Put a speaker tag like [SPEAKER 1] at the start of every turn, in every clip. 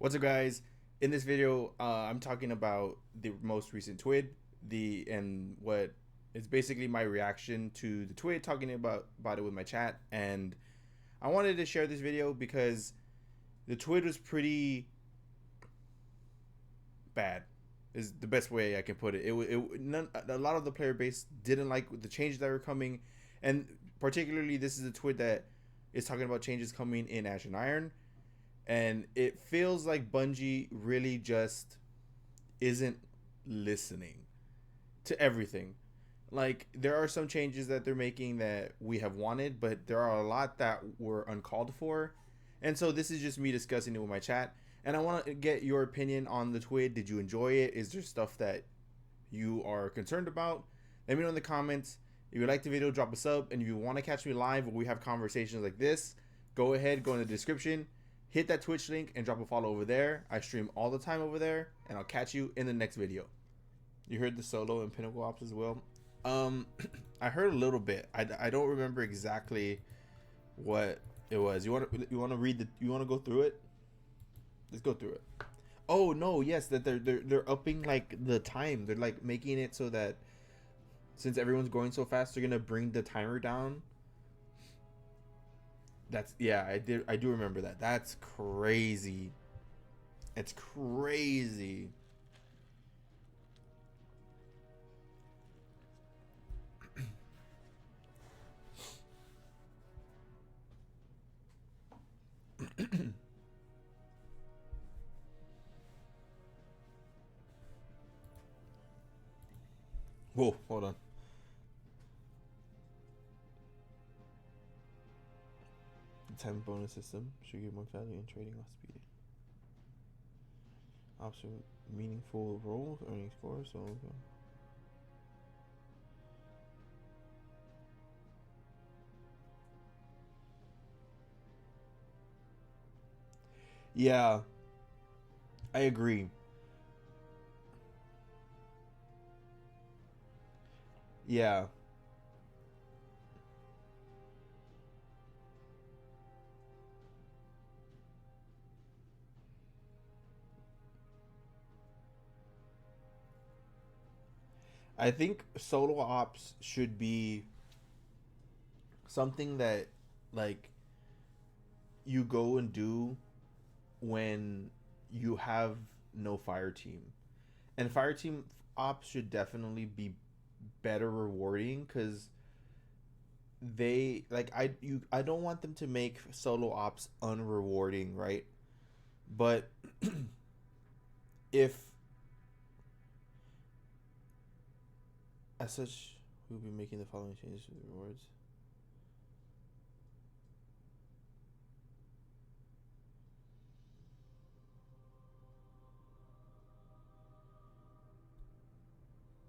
[SPEAKER 1] What's up, guys? In this video, I'm talking about the most recent TWID, and what is basically my reaction to the TWID, talking about it with my chat. And I wanted to share this video because the TWID was pretty bad. Is the best way I can put it. A lot of the player base didn't like the changes that were coming, and particularly this is a TWID that is talking about changes coming in Ash and Iron, and it feels like Bungie really just isn't listening to everything. Like, there are some changes that they're making that we have wanted, but there are a lot that were uncalled for. And so this is just me discussing it with my chat. And I want to get your opinion on the TWID. Did you enjoy it? Is there stuff that you are concerned about? Let me know in the comments. If you like the video, drop a sub. And if you want to catch me live where we have conversations like this, go ahead, go in the description, hit that Twitch link, and drop a follow over there. I stream all the time over there, and I'll catch you in the next video. You heard the solo and pinnacle ops as well. I heard a little bit. I don't remember exactly what it was. You want to read the, you want to go through it? Let's go through it. Oh no, yes, that they're upping like the time. They're like making it so that since everyone's going so fast, they're gonna bring the timer down. That's, yeah, I do remember that. That's crazy. It's crazy. Whoa, hold on. The time bonus system should give more value in trading off speed. Option meaningful roles, earning scores, so okay. Yeah, I agree. Yeah. I think solo ops should be something that, like, you go and do when you have no fire team. And fire team ops should definitely be better rewarding, cuz they, like, I don't want them to make solo ops unrewarding, right? But if as such, we'll be making the following changes to the rewards.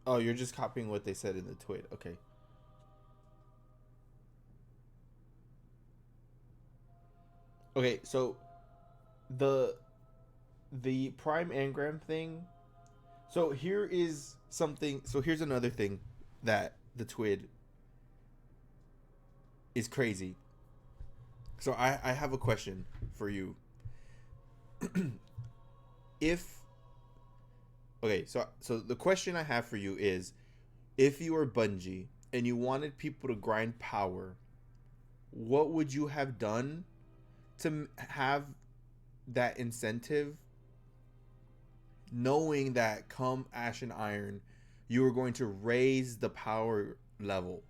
[SPEAKER 1] Oh, you're just copying what they said in the tweet. Okay. Okay, so the prime engram thing. So here is something. So here's another thing that the TWID is crazy. So I have a question for you. If okay, so the question I have for you is, if you were Bungie and you wanted people to grind power, what would you have done to have that incentive, knowing that come Ash and Iron, you were going to raise the power level?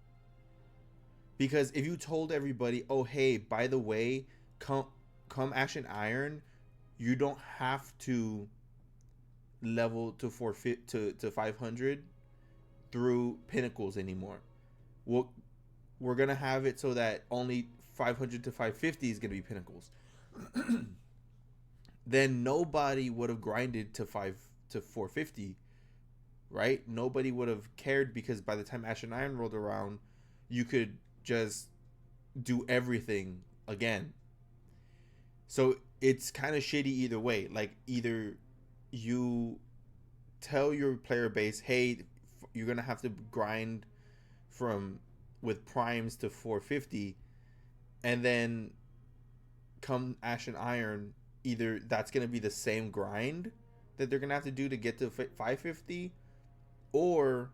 [SPEAKER 1] Because if you told everybody, oh hey, by the way, come Ash and Iron, you don't have to level to 500 through pinnacles anymore. We're gonna have it so that only 500 to 550 is gonna be pinnacles. Then nobody would have grinded to 450, right? Nobody would have cared, because by the time Ash and Iron rolled around, you could just do everything again. So it's kind of shitty either way. Like, either you tell your player base, hey, you're gonna have to grind from with primes to 450, and then come Ash and Iron, either that's gonna be the same grind that they're gonna have to do to get to 550, or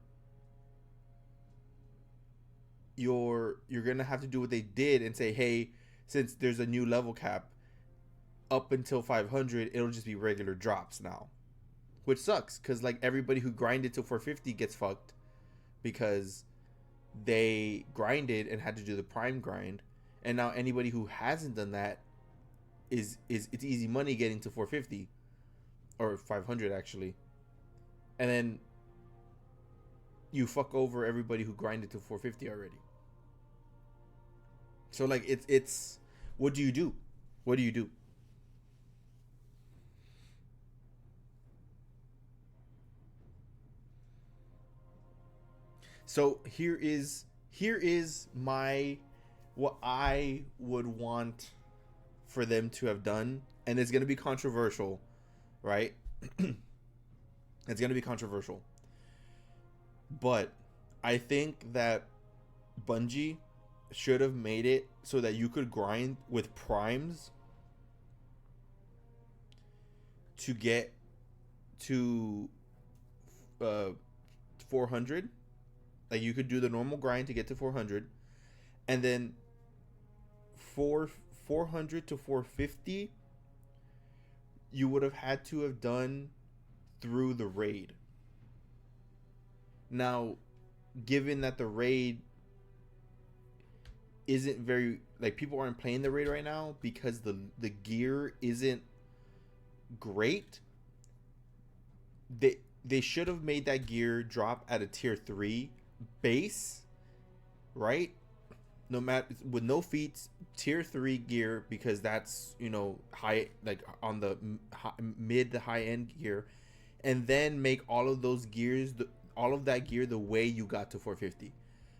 [SPEAKER 1] you're gonna have to do what they did and say, hey, since there's a new level cap up until 500, it'll just be regular drops now, which sucks because like everybody who grinded to 450 gets fucked because they grinded and had to do the prime grind, and now anybody who hasn't done that is it's easy money getting to 450 or 500 actually, and then you fuck over everybody who grinded to 450 already. So like it's what do you do? What do you do? So here is my what I would want for them to have done, and it's gonna be controversial, right? It's gonna be controversial, but I think that Bungie should have made it so that you could grind with primes to get to 400. Like you could do the normal grind to get to 400, and then 400 to 450 you would have had to have done through the raid. Now, given that the raid isn't very, like, people aren't playing the raid right now because the gear isn't great, they should have made that gear drop at a tier 3 base, right? No matter, with no feats, tier 3 gear, because that's, you know, high, like on the mid to high end gear, and then make all of those gears, all of that gear the way you got to 450.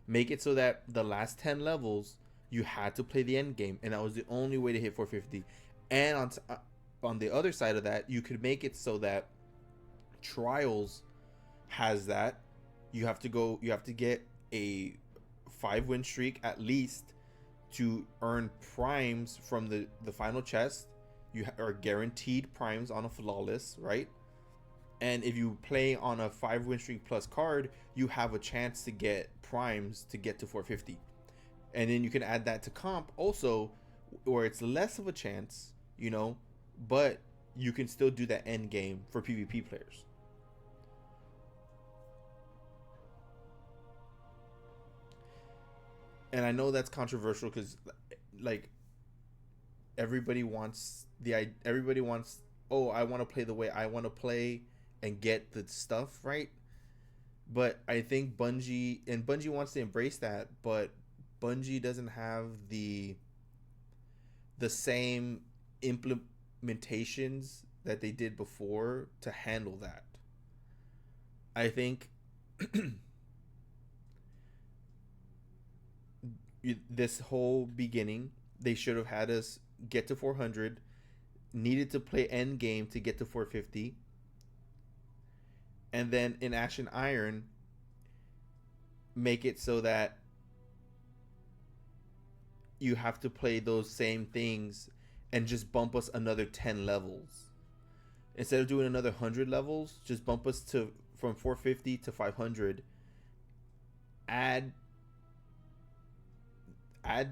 [SPEAKER 1] Make it so that the last 10 levels you had to play the end game, and that was the only way to hit 450. And on the other side of that, you could make it so that Trials has that. You have to get a 5-win streak at least to earn primes from the final chest. You are guaranteed primes on a flawless, right? And if you play on a 5-win streak plus card, you have a chance to get primes to get to 450. And then you can add that to comp also, where it's less of a chance, you know, but you can still do that end game for PvP players. And I know that's controversial because, like, everybody wants oh, I want to play the way I want to play and get the stuff right. But I think Bungie wants to embrace that, but Bungie doesn't have the same implementations that they did before to handle that. I think this whole beginning, they should have had us get to 400, needed to play end game to get to 450, and then in Ashen Iron make it so that you have to play those same things and just bump us another 10 levels. Instead of doing another 100 levels, just bump us to from 450 to 500. Add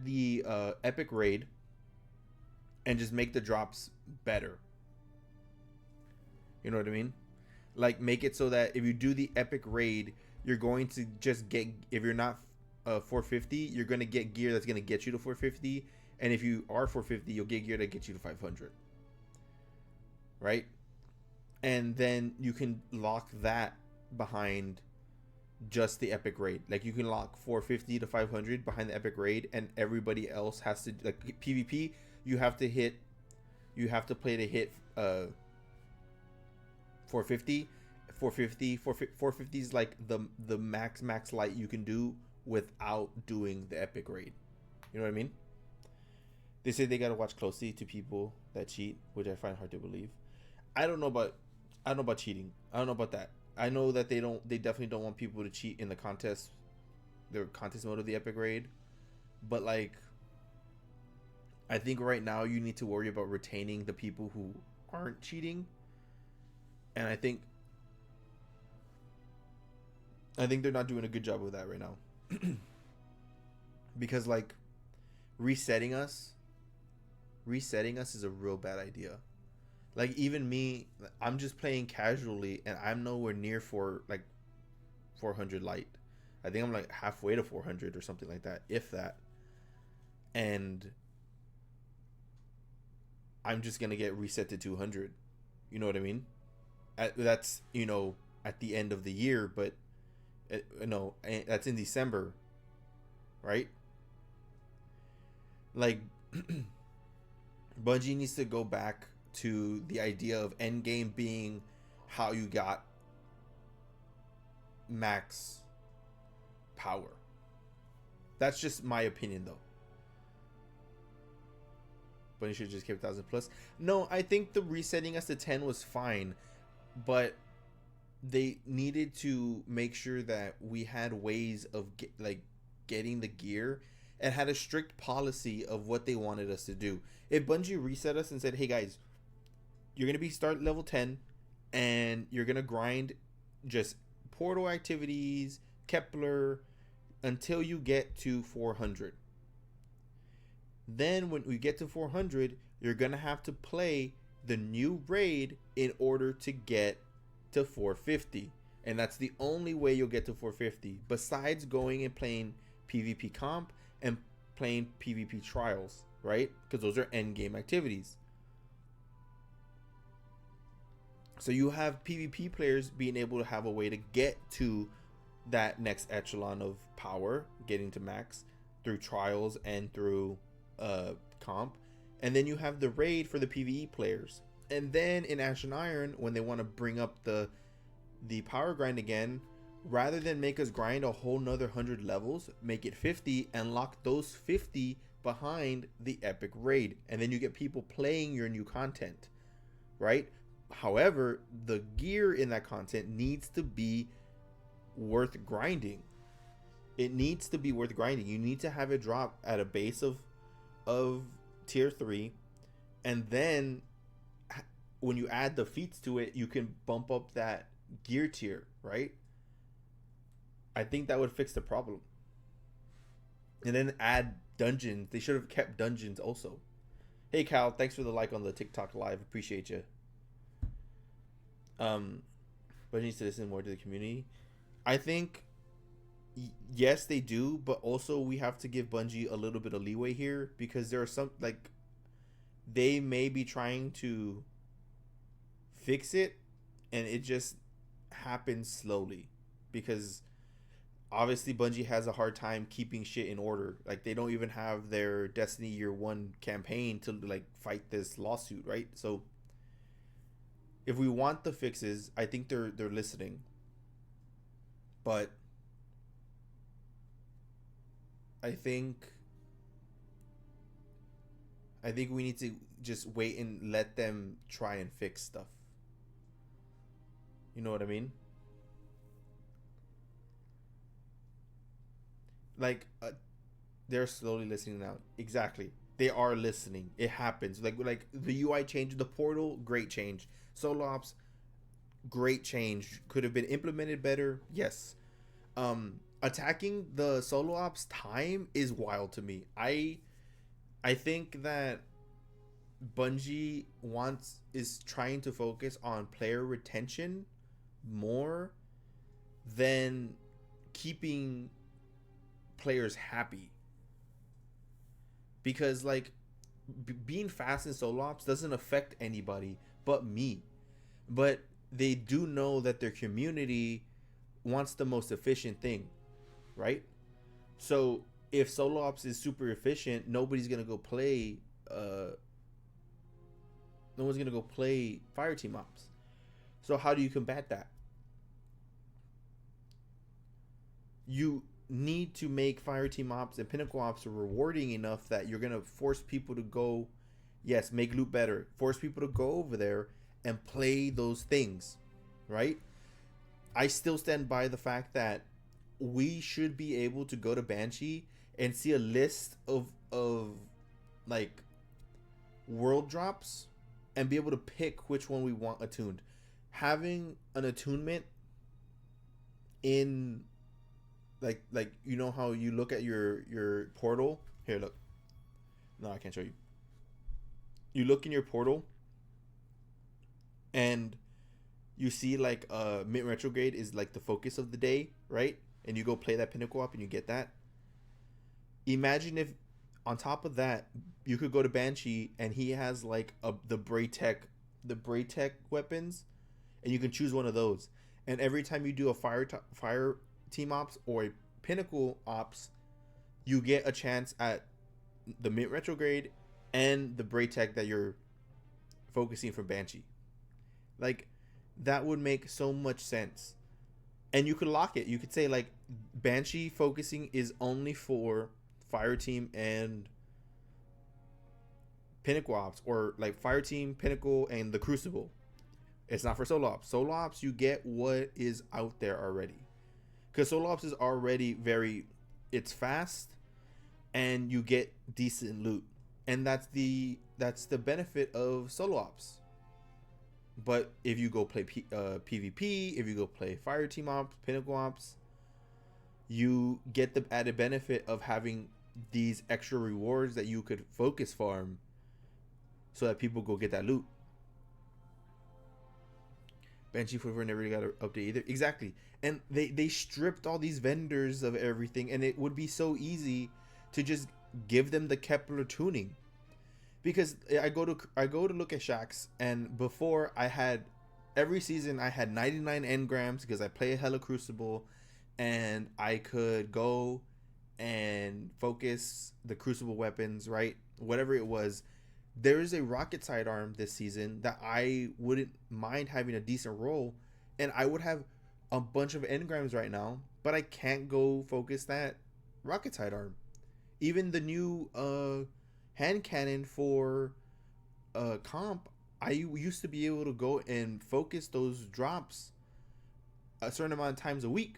[SPEAKER 1] the epic raid and just make the drops better. You know what I mean? Like, make it so that if you do the epic raid, you're going to just get, if you're not 450, you're going to get gear that's going to get you to 450. And if you are 450, you'll get gear that gets you to 500. Right? And then you can lock that behind just the epic raid. Like, you can lock 450 to 500 behind the epic raid, and everybody else has to, like, PvP, you have to play to hit 450. 450 is like the max light you can do without doing the epic raid. You know what I mean? They say they gotta watch closely to people that cheat, which I find hard to believe. I don't know about cheating. I don't know about that. I know that they definitely don't want people to cheat in the contest mode of the epic raid. But, like, I think right now you need to worry about retaining the people who aren't cheating, and I think they're not doing a good job of that right now. Because like resetting us, resetting us is a real bad idea. Like even me, I'm just playing casually, and I'm nowhere near for like 400 light. I think I'm like halfway to 400 or something like that, if that. And I'm just gonna get reset to 200. You know what I mean? That's at the end of the year, but that's in December, right? Like Bungie needs to go back to the idea of endgame being how you got max power. That's just my opinion, though. Bungie should just keep 1,000 plus. No, I think the resetting us to 10 was fine, but they needed to make sure that we had ways of getting the gear and had a strict policy of what they wanted us to do. If Bungie reset us and said, "Hey guys, you're gonna be start level 10, and you're gonna grind just portal activities, Kepler, until you get to 400. Then when we get to 400, you're gonna have to play the new raid in order to get to 450, and that's the only way you'll get to 450. Besides going and playing PvP comp and playing PvP trials, right? Because those are end game activities." So you have PvP players being able to have a way to get to that next echelon of power, getting to max through trials and through comp. And then you have the raid for the PvE players. And then in Ash and Iron, when they want to bring up the power grind again, rather than make us grind a whole nother 100 levels, make it 50 and lock those 50 behind the epic raid. And then you get people playing your new content, right? However, the gear in that content needs to be worth grinding. It needs to be worth grinding. You need to have it drop at a base of tier 3, and then when you add the feats to it, you can bump up that gear tier, right? I think that would fix the problem. And then add dungeons. They should have kept dungeons also. Hey Cal, thanks for the like on the TikTok live. Appreciate you. But needs to listen more to the community. I think yes, they do, but also we have to give Bungie a little bit of leeway here, because there are some, like, they may be trying to fix it and it just happens slowly, because obviously Bungie has a hard time keeping shit in order. Like, they don't even have their Destiny Year 1 campaign to like fight this lawsuit, right? So if we want the fixes, I think they're listening. But I think we need to just wait and let them try and fix stuff. You know what I mean? Like, they're slowly listening now. Exactly. They are listening. It happens. Like the UI change, the portal, great change. Solo ops, great change. Could have been implemented better. Yes. Attacking the solo ops time is wild to me. I think that Bungie is trying to focus on player retention more than keeping players happy, because like being fast in solo ops doesn't affect anybody but me, but they do know that their community wants the most efficient thing, right? So if solo ops is super efficient, nobody's gonna go play no one's gonna go play fire team ops. So how do you combat that? You need to make fire team ops and pinnacle ops rewarding enough that you're gonna force people to go, yes, make loot better, force people to go over there and play those things, right? I still stand by the fact that we should be able to go to Banshee and see a list of like world drops and be able to pick which one we want attuned. Having an attunement in like you know how you look at your portal. Here, look. No, I can't show you. You look in your portal and you see like mid retrograde is like the focus of the day, right? And you go play that pinnacle up and you get that. Imagine if on top of that you could go to Banshee and he has like the Braytech weapons, and you can choose one of those. And every time you do a fire team ops or a pinnacle ops, you get a chance at the mid retrograde and the Braytech that you're focusing for Banshee. Like, that would make so much sense. And you could lock it. You could say like Banshee focusing is only for fire team and pinnacle ops, or like fire team, pinnacle, and the crucible. It's not for solo ops. Solo ops, you get what is out there already, because solo ops is already it's fast and you get decent loot, and that's the benefit of solo ops. But if you go play PvP, if you go play fire team ops, pinnacle ops, you get the added benefit of having these extra rewards that you could focus farm so that people go get that loot. Banshee Forever never really got an update either. Exactly. And they stripped all these vendors of everything, and it would be so easy to just give them the Kepler tuning. Because I go to look at Shaxx, and before I had every season I had 99 engrams because I play a hella Crucible, and I could go and focus the Crucible weapons, right? Whatever it was. There is a rocket sidearm this season that I wouldn't mind having a decent roll, and I would have a bunch of engrams right now, but I can't go focus that rocket sidearm. Even the new hand cannon for comp, I used to be able to go and focus those drops a certain amount of times a week.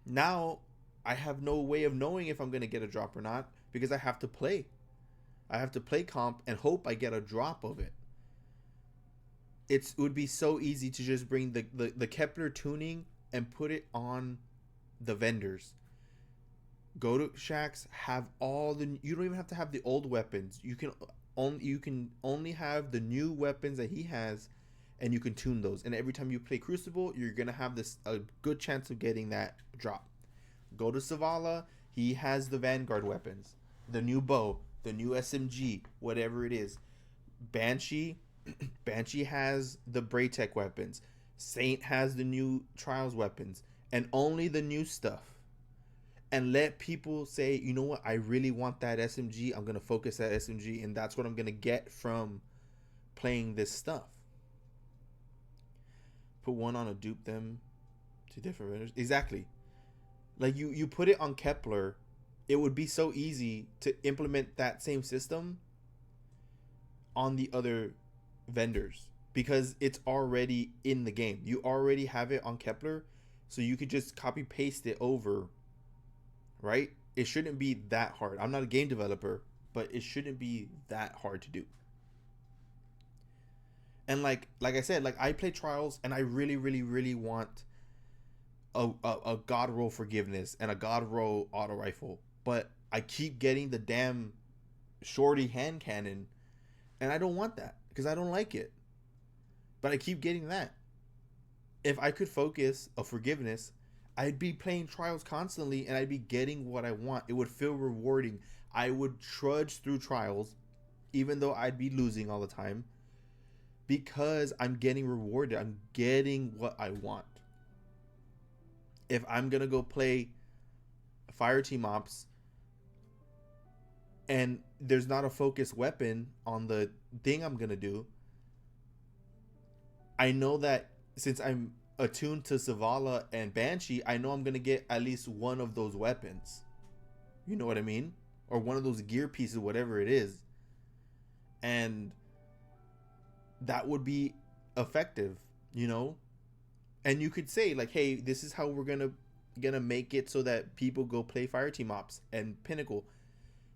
[SPEAKER 1] Now I have no way of knowing if I'm going to get a drop or not, because I have to play. I have to play comp and hope I get a drop of it. It would be so easy to just bring the Kepler tuning and put it on the vendors. Go to Shaxx, have all the. You don't even have to have the old weapons. You can only have the new weapons that he has, and you can tune those. And every time you play Crucible, you're gonna have a good chance of getting that drop. Go to Zavala. He has the Vanguard weapons, the new bow, the new SMG, whatever it is. Banshee has the Braytech weapons. Saint has the new Trials weapons, and only the new stuff. And let people say, you know what, I really want that SMG. I'm going to focus that SMG, and that's what I'm going to get from playing this stuff. Put one on a dupe them to different vendors. Exactly. Like you put it on Kepler, it would be so easy to implement that same system on the other vendors, because it's already in the game. You already have it on Kepler, so you could just copy paste it over. Right? It shouldn't be that hard. I'm not a game developer, but it shouldn't be that hard to do. And like I said, like I play Trials, and I really, really, really want a God Roll Forgiveness and a God Roll Auto Rifle, but I keep getting the damn shorty hand cannon, and I don't want that because I don't like it. But I keep getting that. If I could focus a Forgiveness, I'd be playing Trials constantly, and I'd be getting what I want. It would feel rewarding. I would trudge through Trials, even though I'd be losing all the time, because I'm getting rewarded. I'm getting what I want. If I'm going to go play Fire Team Ops, and there's not a focused weapon on the thing I'm going to do, I know that since I'm attuned to Zavala and Banshee, I know I'm gonna get at least one of those weapons. You know what I mean? Or one of those gear pieces, whatever it is. And that would be effective, you know? And you could say, like, hey, this is how we're gonna make it so that people go play Fire Team Ops and Pinnacle.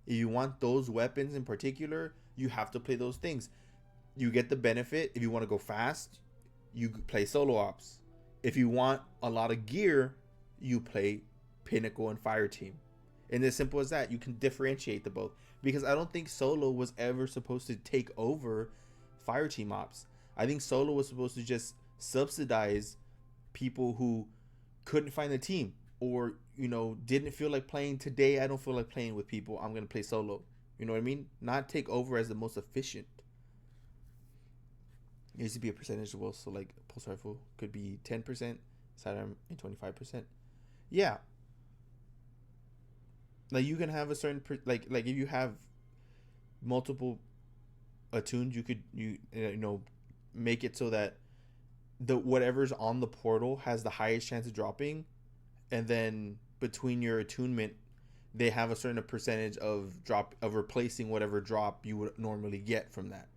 [SPEAKER 1] If you want those weapons in particular, you have to play those things. You get the benefit if you want to go fast, you play solo ops. If you want a lot of gear, you play Pinnacle and Fire Team. And as simple as that, you can differentiate the both. Because I don't think solo was ever supposed to take over Fire Team ops. I think solo was supposed to just subsidize people who couldn't find a team, or didn't feel like playing today. I don't feel like playing with people, I'm gonna play solo. You know what I mean? Not take over as the most efficient. It used to be a percentage as well, so like pulse rifle could be 10%, sidearm and 25%. Yeah, like you can have a certain like if you have multiple attunes, you could make it so that the whatever's on the portal has the highest chance of dropping, and then between your attunement they have a certain percentage of drop of replacing whatever drop you would normally get from that.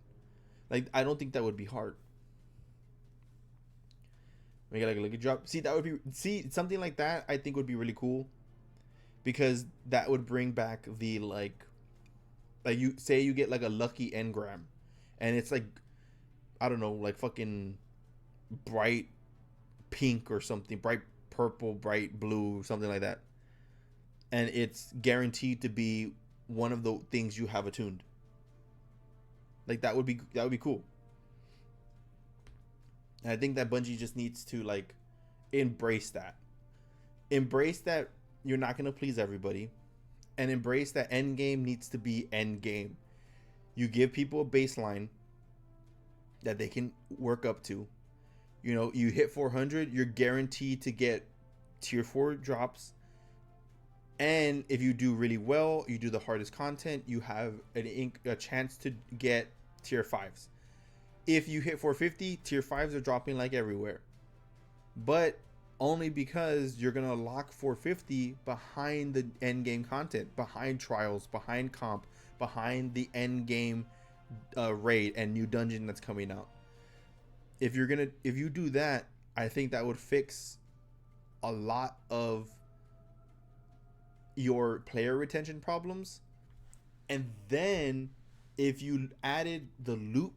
[SPEAKER 1] Like, I don't think that would be hard. Make it like a drop. See something like that. I think would be really cool, because that would bring back the like you say you get like a lucky engram, and it's like, I don't know, like fucking bright pink or something, bright purple, bright blue, something like that, and it's guaranteed to be one of the things you have attuned. Like, that would be cool. And I think that Bungie just needs to like embrace that you're not going to please everybody, and embrace that end game needs to be end game. You give people a baseline that they can work up to. You hit 400, you're guaranteed to get tier 4 drops. And if you do really well, you do the hardest content, you have a chance to get tier 5s. If you hit 450, tier 5s are dropping like everywhere. But only because you're going to lock 450 behind the end game content, behind trials, behind comp, behind the end game raid and new dungeon that's coming out. If you do that, I think that would fix a lot of your player retention problems. And then if you added the loot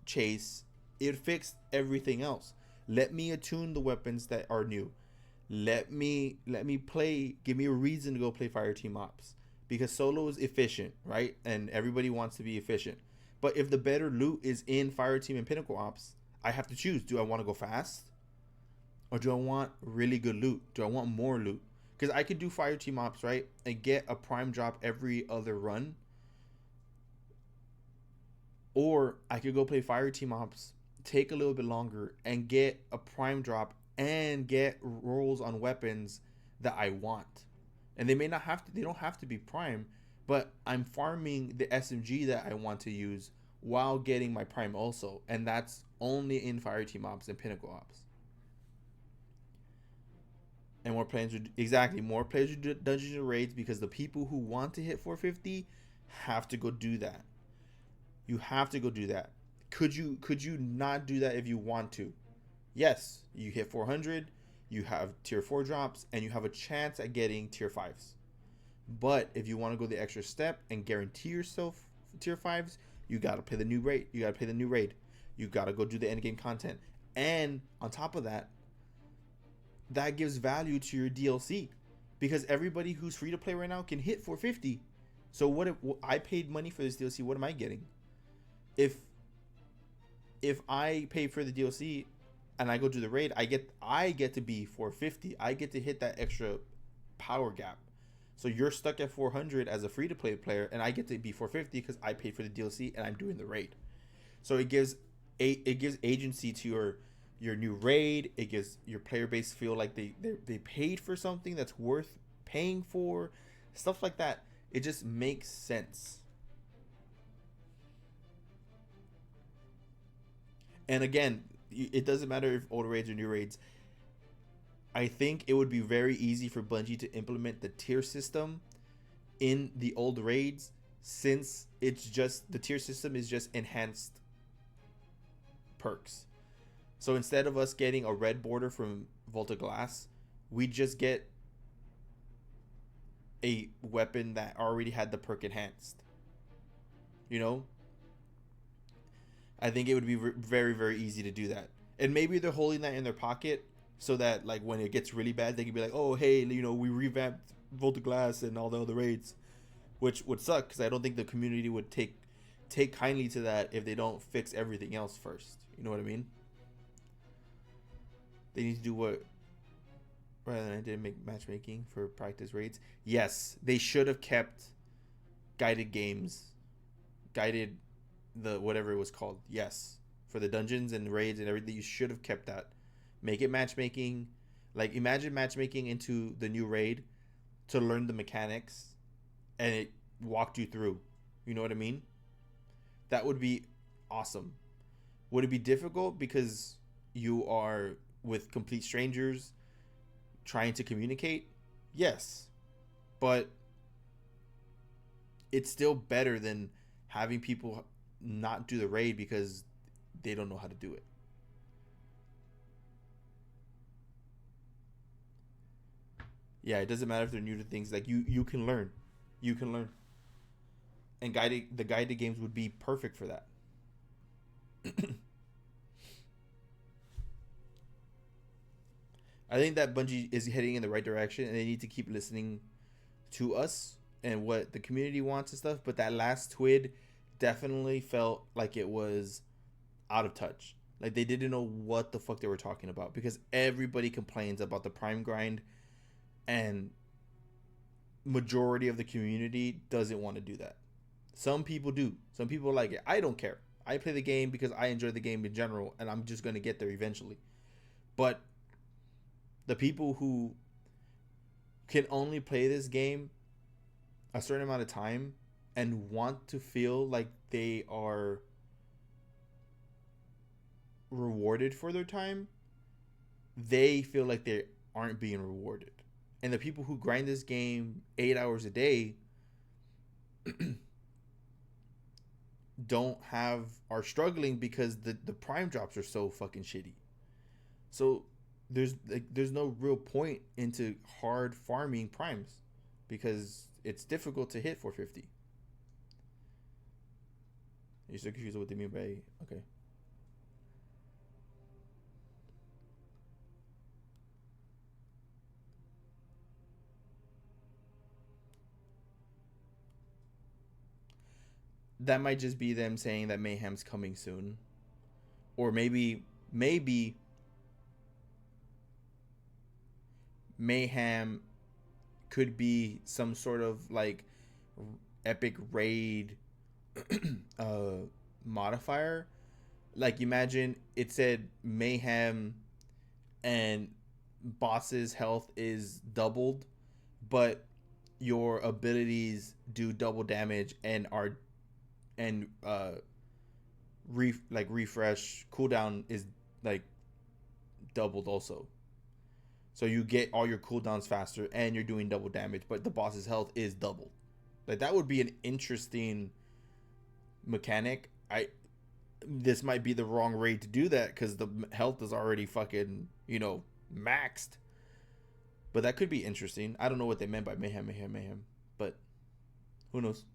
[SPEAKER 1] chase, it fixed everything else. Let me attune the weapons that are new. Let me play. Give me a reason to go play Fireteam Ops, because solo is efficient, right? And everybody wants to be efficient. But if the better loot is in Fireteam and Pinnacle Ops, I have to choose. Do I want to go fast, or do I want really good loot? Do I want more loot? Because I could do Fireteam Ops, right, and get a prime drop every other run, or I could go play Fireteam Ops, take a little bit longer, and get a prime drop and get rolls on weapons that I want. And they don't have to be prime, but I'm farming the SMG that I want to use while getting my prime also. And that's only in Fireteam Ops and Pinnacle Ops. And more players do Dungeons and Raids, because the people who want to hit 450 have to go do that. You have to go do that. Could you not do that if you want to? Yes, you hit 400, you have tier 4 drops, and you have a chance at getting tier 5s. But if you want to go the extra step and guarantee yourself tier 5s, you got to play the new raid. You got to go do the end game content. And on top of that, that gives value to your DLC, because everybody who's free to play right now can hit 450. So what if I paid money for this DLC? What am I getting? If I pay for the DLC and I go do the raid, I get to be 450. I get to hit that extra power gap. So you're stuck at 400 as a free to play player, and I get to be 450 because I paid for the DLC and I'm doing the raid. So it gives agency to your new raid. It gives your player base feel like they paid for something that's worth paying for. Stuff like that. It just makes sense. And again, it doesn't matter if old raids or new raids. I think it would be very easy for Bungie to implement the tier system in the old raids, since it's just the tier system is just enhanced perks. So instead of us getting a red border from Volta Glass, we just get a weapon that already had the perk enhanced. I think it would be very, very easy to do that. And maybe they're holding that in their pocket so that like when it gets really bad, they can be like, oh, hey, you know, we revamped Volta Glass and all the other raids, which would suck because I don't think the community would take kindly to that if they don't fix everything else first. You know what I mean? They need to do what rather than I did make matchmaking for practice raids. Yes, they should have kept guided games, guided the whatever it was called. Yes, for the dungeons and raids and everything, you should have kept that. Make it matchmaking. Like imagine matchmaking into the new raid to learn the mechanics, and it walked you through. You know what I mean? That would be awesome. Would it be difficult because you are with complete strangers trying to communicate? Yes, but it's still better than having people not do the raid because they don't know how to do it. Yeah, it doesn't matter if they're new to things. Like you can learn. You can learn. And guided games would be perfect for that. I think that Bungie is heading in the right direction, and they need to keep listening to us and what the community wants and stuff. But that last TWID definitely felt like it was out of touch. Like they didn't know what the fuck they were talking about because everybody complains about the prime grind, and majority of the community doesn't want to do that. Some people do. Some people like it. I don't care. I play the game because I enjoy the game in general, and I'm just going to get there eventually. But the people who can only play this game a certain amount of time and want to feel like they are rewarded for their time, they feel like they aren't being rewarded. And the people who grind this game 8 hours a day are struggling because the prime drops are so fucking shitty. So there's no real point into hard farming primes because it's difficult to hit 450. You're so confused with what they mean by okay. That might just be them saying that Mayhem's coming soon, or maybe Mayhem could be some sort of like epic raid modifier. Like imagine it said Mayhem and boss's health is doubled, but your abilities do double damage and are refresh cooldown is like doubled also. So you get all your cooldowns faster and you're doing double damage, but the boss's health is doubled. Like that would be an interesting mechanic. This might be the wrong raid to do that because the health is already fucking, maxed. But that could be interesting. I don't know what they meant by mayhem, but who knows?